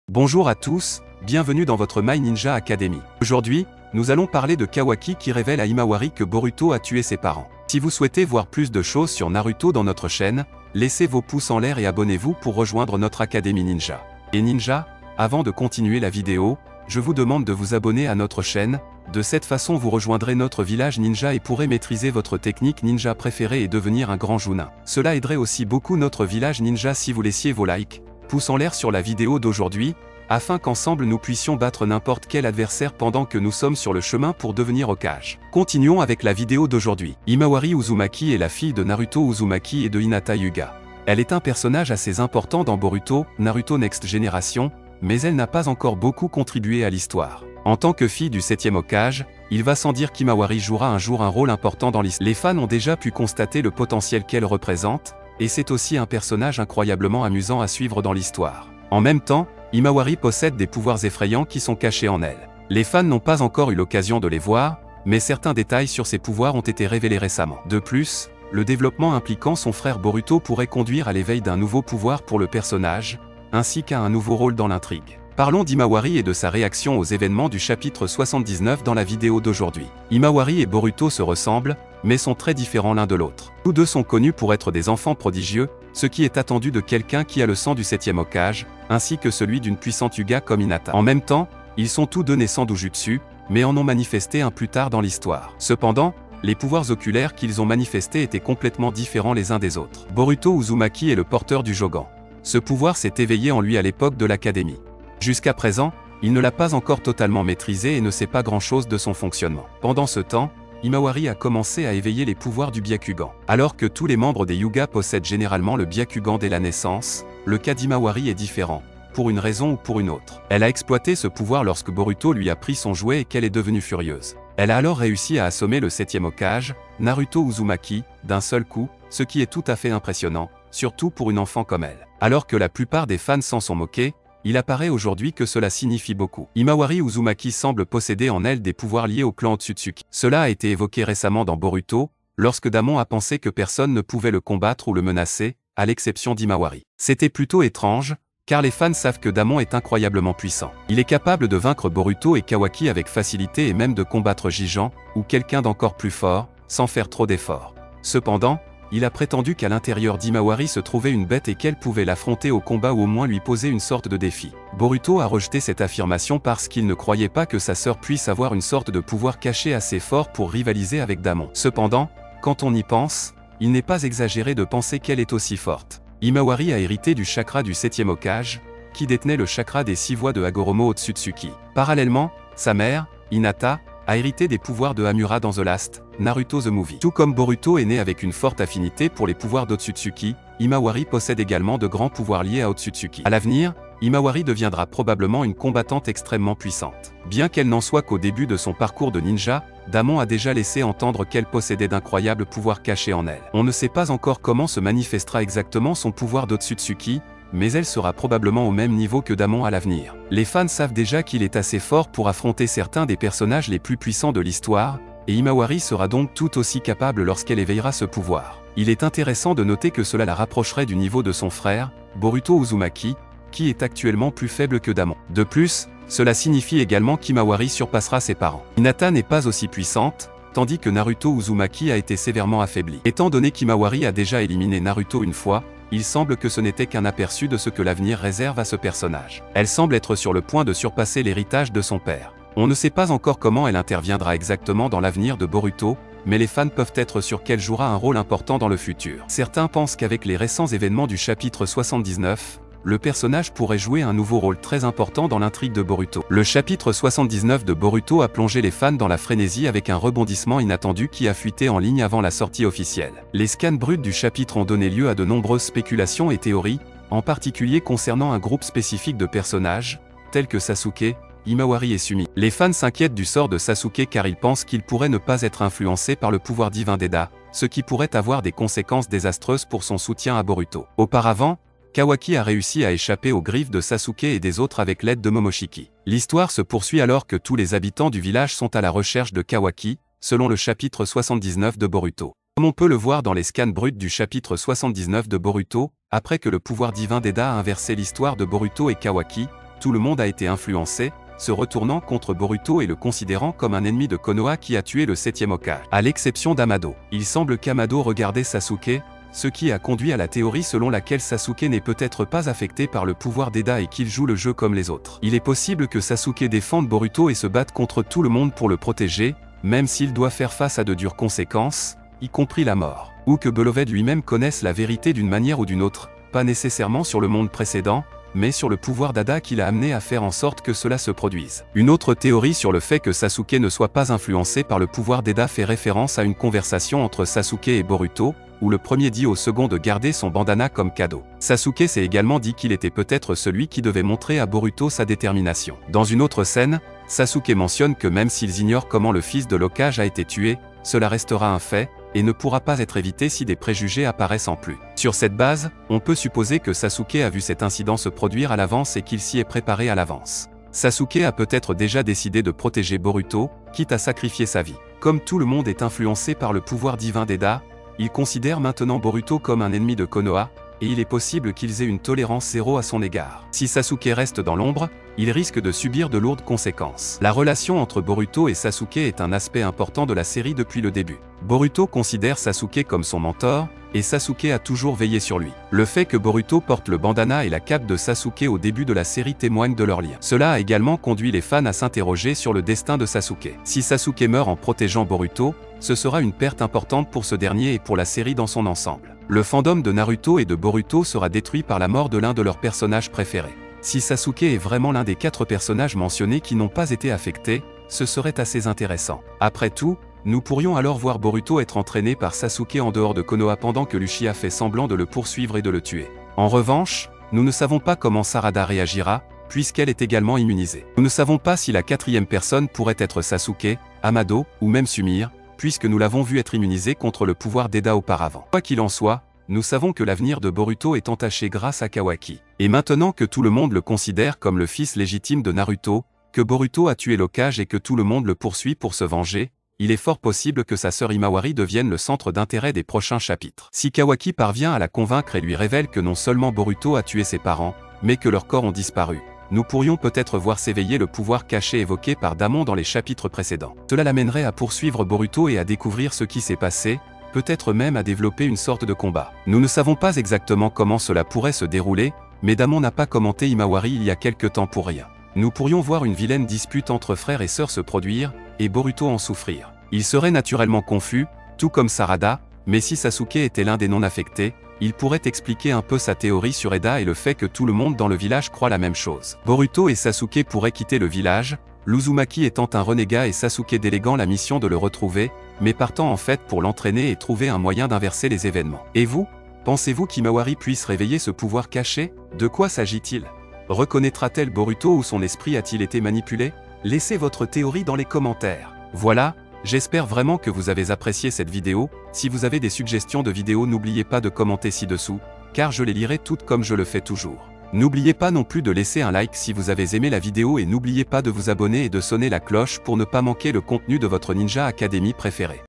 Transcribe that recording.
Bonjour à tous, bienvenue dans votre My Ninja Academy. Aujourd'hui, nous allons parler de Kawaki qui révèle à Himawari que Boruto a tué ses parents. Si vous souhaitez voir plus de choses sur Naruto dans notre chaîne, laissez vos pouces en l'air et abonnez-vous pour rejoindre notre Académie Ninja. Et Ninja, avant de continuer la vidéo, je vous demande de vous abonner à notre chaîne, de cette façon vous rejoindrez notre village ninja et pourrez maîtriser votre technique ninja préférée et devenir un grand Jounin. Cela aiderait aussi beaucoup notre village ninja si vous laissiez vos likes, pouces en l'air sur la vidéo d'aujourd'hui, afin qu'ensemble nous puissions battre n'importe quel adversaire pendant que nous sommes sur le chemin pour devenir Hokage. Continuons avec la vidéo d'aujourd'hui. Himawari Uzumaki est la fille de Naruto Uzumaki et de Hinata Hyuga. Elle est un personnage assez important dans Boruto, Naruto Next Generation, mais elle n'a pas encore beaucoup contribué à l'histoire. En tant que fille du 7e Hokage, il va sans dire qu'Himawari jouera un jour un rôle important dans l'histoire. Les fans ont déjà pu constater le potentiel qu'elle représente, et c'est aussi un personnage incroyablement amusant à suivre dans l'histoire. En même temps, Himawari possède des pouvoirs effrayants qui sont cachés en elle. Les fans n'ont pas encore eu l'occasion de les voir, mais certains détails sur ses pouvoirs ont été révélés récemment. De plus, le développement impliquant son frère Boruto pourrait conduire à l'éveil d'un nouveau pouvoir pour le personnage, ainsi qu'à un nouveau rôle dans l'intrigue. Parlons d'Himawari et de sa réaction aux événements du chapitre 79 dans la vidéo d'aujourd'hui. Himawari et Boruto se ressemblent, mais sont très différents l'un de l'autre. Tous deux sont connus pour être des enfants prodigieux, ce qui est attendu de quelqu'un qui a le sang du 7e Hokage, ainsi que celui d'une puissante Hyuga comme Hinata. En même temps, ils sont tous deux nés sans Dojutsu, mais en ont manifesté un plus tard dans l'histoire. Cependant, les pouvoirs oculaires qu'ils ont manifestés étaient complètement différents les uns des autres. Boruto Uzumaki est le porteur du Jogan. Ce pouvoir s'est éveillé en lui à l'époque de l'académie. Jusqu'à présent, il ne l'a pas encore totalement maîtrisé et ne sait pas grand-chose de son fonctionnement. Pendant ce temps, Himawari a commencé à éveiller les pouvoirs du Byakugan. Alors que tous les membres des Hyuga possèdent généralement le Byakugan dès la naissance, le cas d'Himawari est différent, pour une raison ou pour une autre. Elle a exploité ce pouvoir lorsque Boruto lui a pris son jouet et qu'elle est devenue furieuse. Elle a alors réussi à assommer le 7e Hokage, Naruto Uzumaki, d'un seul coup, ce qui est tout à fait impressionnant, surtout pour une enfant comme elle. Alors que la plupart des fans s'en sont moqués, il apparaît aujourd'hui que cela signifie beaucoup. Himawari Uzumaki semble posséder en elle des pouvoirs liés au clan Otsutsuki. Cela a été évoqué récemment dans Boruto, lorsque Damon a pensé que personne ne pouvait le combattre ou le menacer, à l'exception d'Himawari. C'était plutôt étrange, car les fans savent que Damon est incroyablement puissant. Il est capable de vaincre Boruto et Kawaki avec facilité et même de combattre Jijan, ou quelqu'un d'encore plus fort, sans faire trop d'efforts. Cependant, il a prétendu qu'à l'intérieur d'Himawari se trouvait une bête et qu'elle pouvait l'affronter au combat ou au moins lui poser une sorte de défi. Boruto a rejeté cette affirmation parce qu'il ne croyait pas que sa sœur puisse avoir une sorte de pouvoir caché assez fort pour rivaliser avec Damon. Cependant, quand on y pense, il n'est pas exagéré de penser qu'elle est aussi forte. Himawari a hérité du chakra du 7e Hokage, qui détenait le chakra des 6 voies de Hagoromo Otsutsuki. Parallèlement, sa mère, Hinata, a hérité des pouvoirs de Hamura dans The Last, Naruto the Movie. Tout comme Boruto est né avec une forte affinité pour les pouvoirs d'Otsutsuki, Himawari possède également de grands pouvoirs liés à Otsutsuki. À l'avenir, Himawari deviendra probablement une combattante extrêmement puissante. Bien qu'elle n'en soit qu'au début de son parcours de ninja, Damon a déjà laissé entendre qu'elle possédait d'incroyables pouvoirs cachés en elle. On ne sait pas encore comment se manifestera exactement son pouvoir d'Otsutsuki, mais elle sera probablement au même niveau que Damon à l'avenir. Les fans savent déjà qu'il est assez fort pour affronter certains des personnages les plus puissants de l'histoire, et Himawari sera donc tout aussi capable lorsqu'elle éveillera ce pouvoir. Il est intéressant de noter que cela la rapprocherait du niveau de son frère, Boruto Uzumaki, qui est actuellement plus faible que Damon. De plus, cela signifie également qu'Himawari surpassera ses parents. Hinata n'est pas aussi puissante, tandis que Naruto Uzumaki a été sévèrement affaibli. Étant donné qu'Himawari a déjà éliminé Naruto une fois, il semble que ce n'était qu'un aperçu de ce que l'avenir réserve à ce personnage. Elle semble être sur le point de surpasser l'héritage de son père. On ne sait pas encore comment elle interviendra exactement dans l'avenir de Boruto, mais les fans peuvent être sûrs qu'elle jouera un rôle important dans le futur. Certains pensent qu'avec les récents événements du chapitre 79, le personnage pourrait jouer un nouveau rôle très important dans l'intrigue de Boruto. Le chapitre 79 de Boruto a plongé les fans dans la frénésie avec un rebondissement inattendu qui a fuité en ligne avant la sortie officielle. Les scans bruts du chapitre ont donné lieu à de nombreuses spéculations et théories, en particulier concernant un groupe spécifique de personnages, tels que Sasuke, Himawari et Sumi. Les fans s'inquiètent du sort de Sasuke car ils pensent qu'il pourrait ne pas être influencé par le pouvoir divin d'Eda, ce qui pourrait avoir des conséquences désastreuses pour son soutien à Boruto. Auparavant, Kawaki a réussi à échapper aux griffes de Sasuke et des autres avec l'aide de Momoshiki. L'histoire se poursuit alors que tous les habitants du village sont à la recherche de Kawaki, selon le chapitre 79 de Boruto. Comme on peut le voir dans les scans bruts du chapitre 79 de Boruto, après que le pouvoir divin d'Eda a inversé l'histoire de Boruto et Kawaki, tout le monde a été influencé, se retournant contre Boruto et le considérant comme un ennemi de Konoha qui a tué le 7e Hokage. À l'exception d'Amado. Il semble qu'Amado regardait Sasuke, ce qui a conduit à la théorie selon laquelle Sasuke n'est peut-être pas affecté par le pouvoir d'Eda et qu'il joue le jeu comme les autres. Il est possible que Sasuke défende Boruto et se batte contre tout le monde pour le protéger, même s'il doit faire face à de dures conséquences, y compris la mort. Ou que Beloved lui-même connaisse la vérité d'une manière ou d'une autre, pas nécessairement sur le monde précédent, mais sur le pouvoir d'Ada qui l'a amené à faire en sorte que cela se produise. Une autre théorie sur le fait que Sasuke ne soit pas influencé par le pouvoir d'Eda fait référence à une conversation entre Sasuke et Boruto, où le premier dit au second de garder son bandana comme cadeau. Sasuke s'est également dit qu'il était peut-être celui qui devait montrer à Boruto sa détermination. Dans une autre scène, Sasuke mentionne que même s'ils ignorent comment le fils de l'Hokage a été tué, cela restera un fait, et ne pourra pas être évité si des préjugés apparaissent en plus. Sur cette base, on peut supposer que Sasuke a vu cet incident se produire à l'avance et qu'il s'y est préparé à l'avance. Sasuke a peut-être déjà décidé de protéger Boruto, quitte à sacrifier sa vie. Comme tout le monde est influencé par le pouvoir divin d'Eda, il considère maintenant Boruto comme un ennemi de Konoha, et il est possible qu'ils aient une tolérance zéro à son égard. Si Sasuke reste dans l'ombre, il risque de subir de lourdes conséquences. La relation entre Boruto et Sasuke est un aspect important de la série depuis le début. Boruto considère Sasuke comme son mentor, et Sasuke a toujours veillé sur lui. Le fait que Boruto porte le bandana et la cape de Sasuke au début de la série témoigne de leur lien. Cela a également conduit les fans à s'interroger sur le destin de Sasuke. Si Sasuke meurt en protégeant Boruto, ce sera une perte importante pour ce dernier et pour la série dans son ensemble. Le fandom de Naruto et de Boruto sera détruit par la mort de l'un de leurs personnages préférés. Si Sasuke est vraiment l'un des 4 personnages mentionnés qui n'ont pas été affectés, ce serait assez intéressant. Après tout, nous pourrions alors voir Boruto être entraîné par Sasuke en dehors de Konoha pendant que Uchiha fait semblant de le poursuivre et de le tuer. En revanche, nous ne savons pas comment Sarada réagira, puisqu'elle est également immunisée. Nous ne savons pas si la 4e personne pourrait être Sasuke, Amado, ou même Sumire, puisque nous l'avons vu être immunisé contre le pouvoir d'Eda auparavant. Quoi qu'il en soit, nous savons que l'avenir de Boruto est entaché grâce à Kawaki. Et maintenant que tout le monde le considère comme le fils légitime de Naruto, que Boruto a tué l'Hokage et que tout le monde le poursuit pour se venger, il est fort possible que sa sœur Himawari devienne le centre d'intérêt des prochains chapitres. Si Kawaki parvient à la convaincre et lui révèle que non seulement Boruto a tué ses parents, mais que leurs corps ont disparu, nous pourrions peut-être voir s'éveiller le pouvoir caché évoqué par Damon dans les chapitres précédents. Cela l'amènerait à poursuivre Boruto et à découvrir ce qui s'est passé, peut-être même à développer une sorte de combat. Nous ne savons pas exactement comment cela pourrait se dérouler, mais Damon n'a pas commenté Himawari il y a quelque temps pour rien. Nous pourrions voir une vilaine dispute entre frères et sœurs se produire, et Boruto en souffrir. Il serait naturellement confus, tout comme Sarada, mais si Sasuke était l'un des non-affectés, il pourrait expliquer un peu sa théorie sur Eda et le fait que tout le monde dans le village croit la même chose. Boruto et Sasuke pourraient quitter le village, l'Uzumaki étant un renégat et Sasuke déléguant la mission de le retrouver, mais partant en fait pour l'entraîner et trouver un moyen d'inverser les événements. Et vous, pensez-vous qu'Himawari puisse réveiller ce pouvoir caché? De quoi s'agit-il? Reconnaîtra-t-elle Boruto ou son esprit a-t-il été manipulé? Laissez votre théorie dans les commentaires. Voilà, j'espère vraiment que vous avez apprécié cette vidéo. Si vous avez des suggestions de vidéos, n'oubliez pas de commenter ci-dessous, car je les lirai toutes comme je le fais toujours. N'oubliez pas non plus de laisser un like si vous avez aimé la vidéo et n'oubliez pas de vous abonner et de sonner la cloche pour ne pas manquer le contenu de votre Ninja Academy préféré.